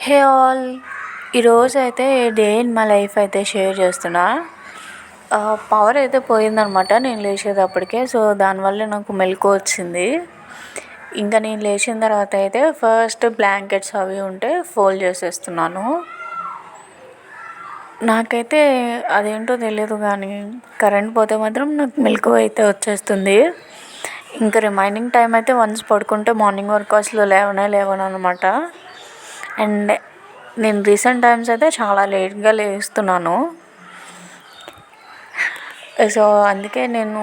Hey all, ఈరోజు అయితే day in my life అయితే షేర్ చేస్తున్నా. పవర్ అయితే పోయిందనమాట నేను లేచేటప్పటికే. సో దానివల్ల నాకు మెలకు వచ్చింది. ఇంకా నేను లేచిన తర్వాత అయితే ఫస్ట్ బ్లాంకెట్స్ అవి ఉంటే ఫోల్డ్ చేసేస్తున్నాను. నాకైతే అదేంటో తెలియదు కానీ కరెంట్ పోతే మాత్రం నాకు మెలకువ అయితే వచ్చేస్తుంది. ఇంకా రిమైనింగ్ టైం అయితే వన్స్ పడుకుంటే మార్నింగ్ వరకు అసలు లేవను అనమాట. అండ్ నేను రీసెంట్ టైమ్స్ అయితే చాలా లేట్గా లేస్తున్నాను. సో అందుకే నేను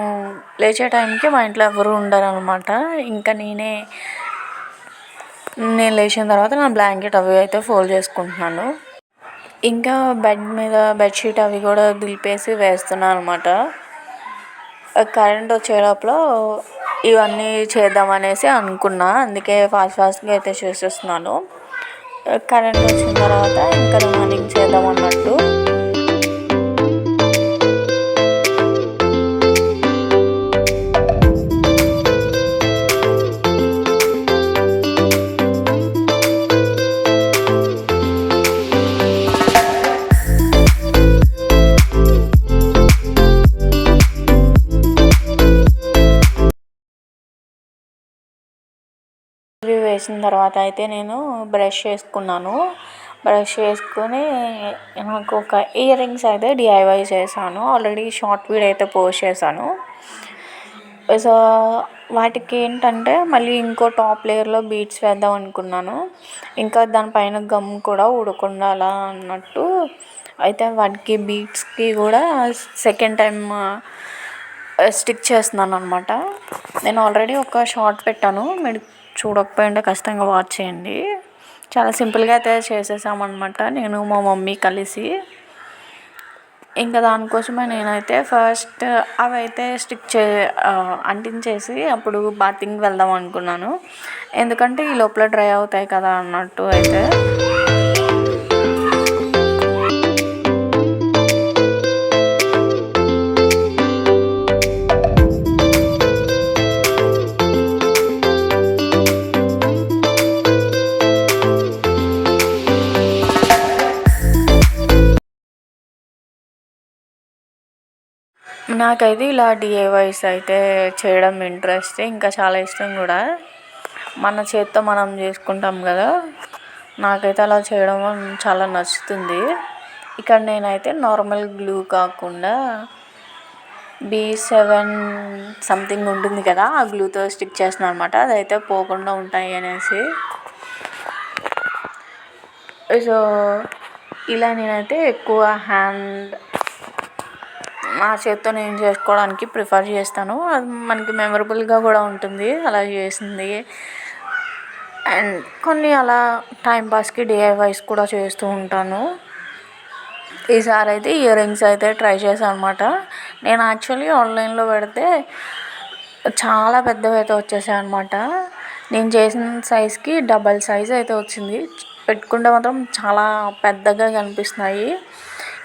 లేచే టైంకి మా ఇంట్లో ఎవరు ఉండరు అనమాట. ఇంకా నేను లేచిన తర్వాత నా బ్లాంకెట్ అవి అయితే ఫోల్డ్ చేసుకుంటున్నాను. ఇంకా బెడ్ మీద బెడ్షీట్ అవి కూడా దులిపేసి వేస్తున్నాను అనమాట. కరెంట్ వచ్చే లోపల ఇవన్నీ చేద్దామనేసి అనుకున్నా. అందుకే ఫాస్ట్గా అయితే చేసేస్తున్నాను. కరెంట్ వచ్చిన తర్వాత ఇంకా రిమైనింగ్ చేద్దాం అన్నట్టు. వేసిన తర్వాత అయితే నేను బ్రష్ చేసుకున్నాను. బ్రష్ చేసుకొని నాకు ఒక ఇయర్ రింగ్స్ అయితే డిఐవై చేశాను. ఆల్రెడీ షార్ట్ వీడియో అయితే పోస్ట్ చేశాను. సో వాటికి ఏంటంటే మళ్ళీ ఇంకో టాప్ లేయర్లో బీడ్స్ వేద్దాం అనుకున్నాను. ఇంకా దానిపైన గమ్ కూడా ఊడకుండా అలా అన్నట్టు అయితే వాటికి బీడ్స్కి కూడా సెకండ్ టైం స్టిక్ చేస్తున్నాను అనమాట. నేను ఆల్రెడీ ఒక షార్ట్ పెట్టాను, మీరు చూడకపోయింటే ఖచ్చితంగా వాచ్ చేయండి. చాలా సింపుల్గా అయితే చేసేసామన్నమాట నేను మా మమ్మీ కలిసి. ఇంకా దానికోసమే నేనైతే ఫస్ట్ అవి అయితే అంటించేసి అప్పుడు బాతింగ్కి వెళ్దాం అనుకున్నాను. ఎందుకంటే ఈ లోపల డ్రై అవుతాయి కదా అన్నట్టు అయితే. నాకైతే ఇలా డిఐవైస్ అయితే చేయడం ఇంట్రెస్ట్, ఇంకా చాలా ఇష్టం కూడా. మన చేత్తో మనం చేసుకుంటాం కదా, నాకైతే అలా చేయడం చాలా నచ్చుతుంది. ఇక్కడ నేనైతే నార్మల్ గ్లూ కాకుండా B7 సంథింగ్ ఉంటుంది కదా, ఆ గ్లూతో స్టిక్ చేస్తున్నాను అనమాట. అదైతే పోకుండా ఉంటాయి అనేసి. సో ఇలా నేనైతే ఎక్కువ నా చేత్తో నేను చేసుకోవడానికి ప్రిఫర్ చేస్తాను. అది మనకి మెమరబుల్గా కూడా ఉంటుంది అలా చేసింది. అండ్ కొన్ని అలా టైంపాస్కి డిఐవైస్ కూడా చేస్తూ ఉంటాను. ఈసారి అయితే ఇయర్ రింగ్స్ అయితే ట్రై చేశాను అనమాట. నేను యాక్చువల్లీ ఆన్లైన్లో పెడితే చాలా పెద్దవి అయితే వచ్చేసాయి అనమాట. నేను చేసిన సైజ్కి డబల్ సైజ్ అయితే వచ్చింది. పెట్టుకుంటే మాత్రం చాలా పెద్దగా కనిపిస్తున్నాయి.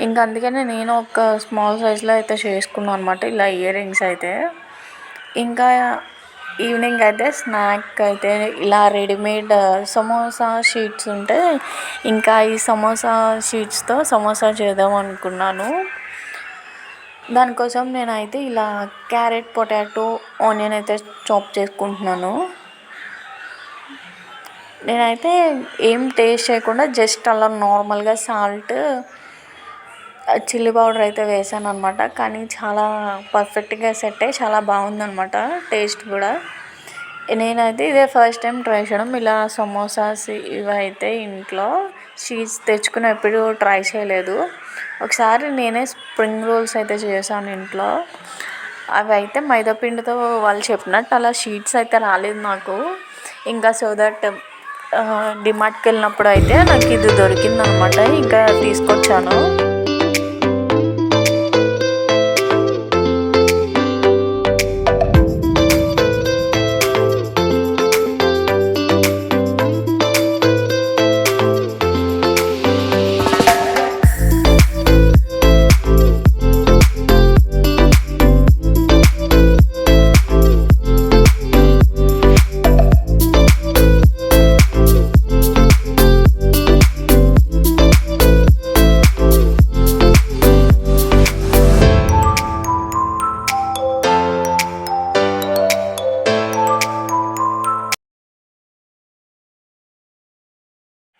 ఇంకా అందుకనే నేను ఒక స్మాల్ సైజ్లో అయితే చేసుకున్నాను అనమాట ఇలా ఇయర్ రింగ్స్ అయితే. ఇంకా ఈవినింగ్ అయితే స్నాక్ అయితే ఇలా రెడీమేడ్ సమోసా షీట్స్ ఉంటే ఇంకా ఈ సమోసా షీట్స్తో సమోసా చేద్దాం అనుకున్నాను. దానికోసం నేనైతే ఇలా క్యారెట్, పొటాటో, ఆనియన్ అయితే చాప్ చేసుకుంటున్నాను. నేనైతే ఏం టేస్ట్ చేయకుండా జస్ట్ అలా నార్మల్గా సాల్ట్, చిల్లీ పౌడర్ అయితే వేసాను అనమాట. కానీ చాలా పర్ఫెక్ట్గా సెట్ అయ్యి చాలా బాగుందనమాట టేస్ట్ కూడా. నేనైతే ఇదే ఫస్ట్ టైం ట్రై చేయడం. ఇలా సమోసాస్ ఇవి అయితే ఇంట్లో షీట్స్ తెచ్చుకుని ఎప్పుడు ట్రై చేయలేదు. ఒకసారి నేనే స్ప్రింగ్ రోల్స్ అయితే చేశాను ఇంట్లో. అవి అయితే మైదాపిండితో వాళ్ళు చెప్పినట్టు అలా షీట్స్ అయితే రాలేదు నాకు. ఇంకా సో దట్ డిమార్ట్కి వెళ్ళినప్పుడు అయితే నాకు ఇది దొరికిందనమాట, ఇంకా తీసుకొచ్చాను.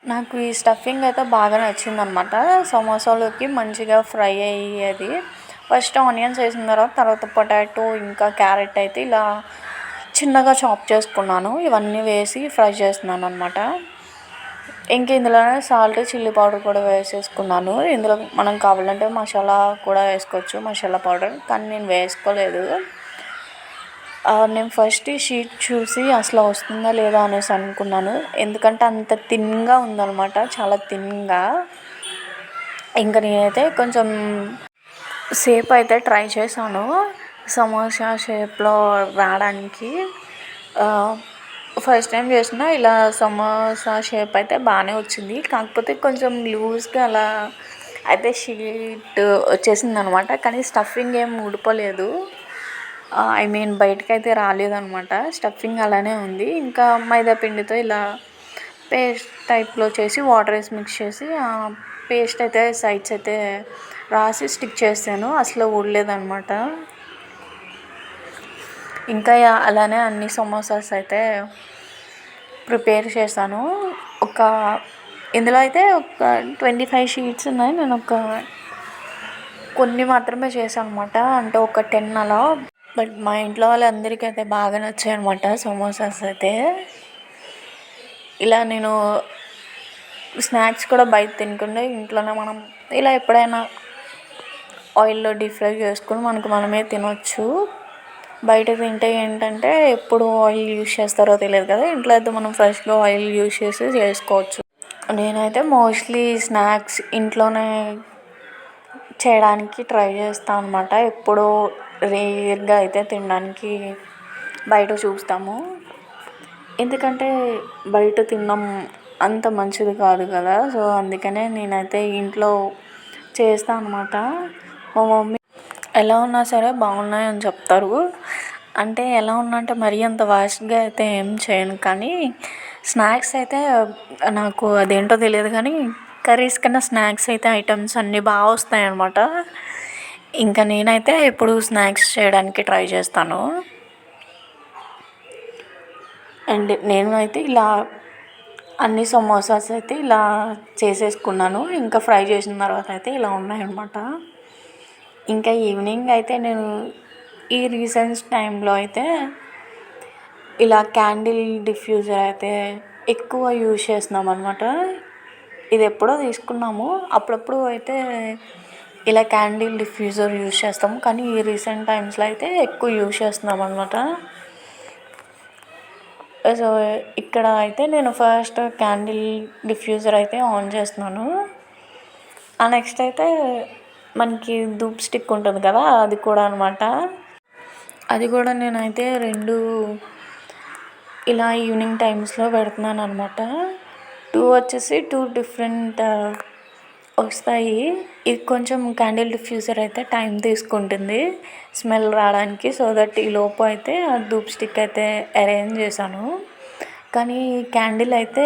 నాకు ఈ స్టఫింగ్ అయితే బాగా నచ్చిందనమాట. సమోసాలోకి మంచిగా ఫ్రై అయ్యేది. ఫస్ట్ ఆనియన్స్ వేసిన తర్వాత పొటాటో ఇంకా క్యారెట్ అయితే ఇలా చిన్నగా చాప్ చేసుకున్నాను. ఇవన్నీ వేసి ఫ్రై చేస్తున్నాననమాట. ఇంక ఇందులోనే సాల్ట్, చిల్లీ పౌడర్ కూడా వేసేసుకున్నాను. ఇందులో మనం కావాలంటే మసాలా కూడా వేసుకోవచ్చు, మసాలా పౌడర్. కానీ నేను వేసుకోలేదు. నేను ఫస్ట్ ఈ షీట్ చూసి అసలు వస్తుందా లేదా అనేసి అనుకున్నాను. ఎందుకంటే అంత థిన్‌గా ఉందనమాట. చాలా థిన్‌గా. ఇంక నేనైతే కొంచెం సేపు అయితే ట్రై చేశాను సమోసా షేప్‌లో రావడానికి. ఫస్ట్ టైం చేసినా ఇలా సమోసా షేప్ అయితే బాగానే వచ్చింది. కాకపోతే కొంచెం లూజ్‌గా అలా అయితే షీట్ వచ్చేసిందనమాట. కానీ స్టఫింగ్ ఏం ఊడిపోలేదు. ఐ మీన్ బయటకైతే రాలేదనమాట. స్టఫింగ్ అలానే ఉంది. ఇంకా మైదా పిండితో ఇలా పేస్ట్ టైప్‌లో చేసి వాటర్ వేసి మిక్స్ చేసి పేస్ట్ అయితే సైడ్స్ అయితే రాసి స్టిక్ చేశాను. అసలు ఊడలేదనమాట. ఇంకా అలానే అన్ని సమోసాస్ అయితే ప్రిపేర్ చేశాను. ఇందులో అయితే ఒక 25 షీట్స్ ఉన్నాయి. నేను కొన్ని మాత్రమే చేశాను అనమాట. అంటే ఒక 10 అలా. బట్ మా ఇంట్లో వాళ్ళందరికీ అయితే బాగా నచ్చాయి అనమాట సమోసాస్ అయితే. ఇలా నేను స్నాక్స్ కూడా బయట తినకుండా ఇంట్లోనే మనం ఇలా ఎప్పుడైనా ఆయిల్లో డీప్ ఫ్రై చేసుకొని మనమే తినొచ్చు. బయట తింటే ఏంటంటే ఎప్పుడు ఆయిల్ యూజ్ చేస్తారో తెలియదు కదా. ఇంట్లో అయితే మనం ఫ్రెష్గా ఆయిల్ యూజ్ చేసి చేసుకోవచ్చు. నేనైతే మోస్ట్లీ స్నాక్స్ ఇంట్లోనే చేయడానికి ట్రై చేస్తాను అనమాట. ఎప్పుడూ రేర్గా అయితే తినడానికి బయట చూస్తాము. ఎందుకంటే బయట తినడం అంత మంచిది కాదు కదా. సో అందుకనే నేనైతే ఇంట్లో చేస్తాను అనమాట. మా మమ్మీ ఎలా ఉన్నా సరే బాగున్నాయని చెప్తారు. అంటే ఎలా ఉన్నా అంటే మరీ అంత వర్స్ట్‌గా అయితే ఏం చేయను. కానీ స్నాక్స్ అయితే నాకు అదేంటో తెలియదు కానీ కర్రీస్ కన్నా స్నాక్స్ అయితే ఐటమ్స్ అన్నీ బాగా వస్తాయన్నమాట. ఇంకా నేనైతే ఎప్పుడు స్నాక్స్ చేయడానికి ట్రై చేస్తాను. అండ్ నేను అయితే ఇలా అన్ని సమోసాస్ అయితే ఇలా చేసేసుకున్నాను. ఇంకా ఫ్రై చేసిన తర్వాత అయితే ఇలా ఉన్నాయన్నమాట. ఇంకా ఈవినింగ్ అయితే నేను ఈ రీసెంట్ టైంలో అయితే ఇలా క్యాండిల్ డిఫ్యూజర్ అయితే ఎక్కువ యూజ్ చేస్తున్నాం అనమాట. ఇది ఎప్పుడో తీసుకున్నాము. అప్పుడప్పుడు అయితే ఇలా క్యాండిల్ డిఫ్యూజర్ యూజ్ చేస్తాము. కానీ ఈ రీసెంట్ టైమ్స్లో అయితే ఎక్కువ యూజ్ చేస్తున్నాం అనమాట. సో ఇక్కడ అయితే నేను ఫస్ట్ క్యాండిల్ డిఫ్యూజర్ అయితే ఆన్ చేస్తున్నాను. నెక్స్ట్ అయితే మనకి ధూప్ స్టిక్ ఉంటుంది కదా, అది కూడా అనమాట. అది కూడా నేనైతే 2 ఇలా ఈవినింగ్ టైమ్స్లో పెడుతున్నాను అనమాట. 2 వచ్చేసి 2 డిఫరెంట్ వస్తాయి. ఇది కొంచెం క్యాండిల్ డిఫ్యూజర్ అయితే టైం తీసుకుంటుంది స్మెల్ రావడానికి. సో దట్ ఈ లోపు అయితే ఆ ధూప్ స్టిక్ అయితే అరేంజ్ చేశాను. కానీ క్యాండిల్ అయితే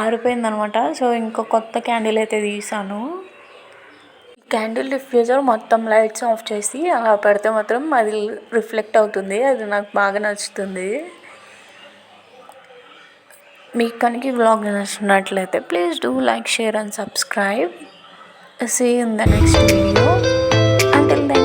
ఆరిపోయిందనమాట. సో ఇంకో కొత్త క్యాండిల్ అయితే తీసాను. క్యాండిల్ డిఫ్యూజర్ మొత్తం లైట్స్ ఆఫ్ చేసి అలా పెడితే మాత్రం అది రిఫ్లెక్ట్ అవుతుంది. అది నాకు బాగా నచ్చుతుంది. మీకు కనుక ఈ వ్లాగ్ నచ్చినట్లయితే please do like, share and subscribe. See you in the next video. Until then